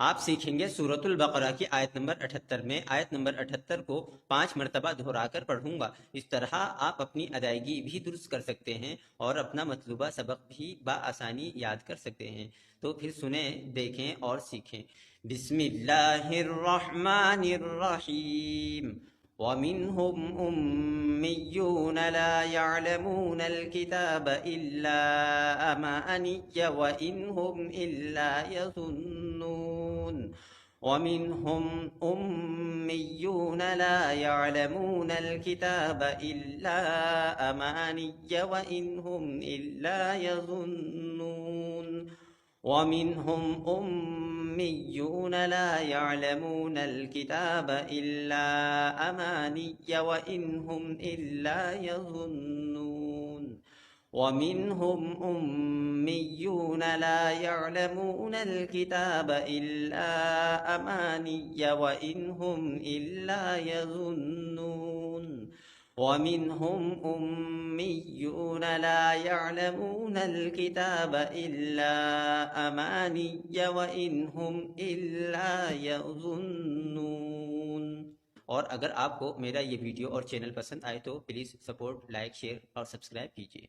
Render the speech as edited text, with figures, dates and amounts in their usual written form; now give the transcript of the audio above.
आप सीखेंगे सूरतुल बकरा की आयत नंबर 78 में। आयत नंबर 78 को 5 मरतबा दोहराकर पढ़ूंगा। इस तरह आप अपनी अदायगी भी दुरुस्त कर सकते हैं और अपना मतलूबा सबक भी बआसानी याद कर सकते हैं। तो फिर सुने, देखें और सीखें। बिस्मिल्लाहिर्रहमानिर्रहीम। वमिनहुम उम्मियून ला यअलमूनल किताब इल्ला अमानिय व इनहुम इल्ला यज़ुन्नून। वमिनहुम उम्मियून ला यअलमूनल किताब इल्ला अमानिय व इनहुम इल्ला यज़ुन्नून। वमिनहुम उम्मियून ला यअलमूनल किताब इल्ला अमानिय व इनहुम इल्ला यज़ुन्नून। वमिनहुम उम्मियून ला यअलमूनल किताब इल्ला अमानिय व इनहुम इल्ला यज़ुन्नून। वमिनहुम उम्मियून ला यअलमूनल किताब इल्ला अमानिय व इनहुम इल्ला यज़ुन्नून। और अगर आपको मेरा ये वीडियो और चैनल पसंद आए तो प्लीज़ सपोर्ट, लाइक, शेयर और सब्सक्राइब कीजिए।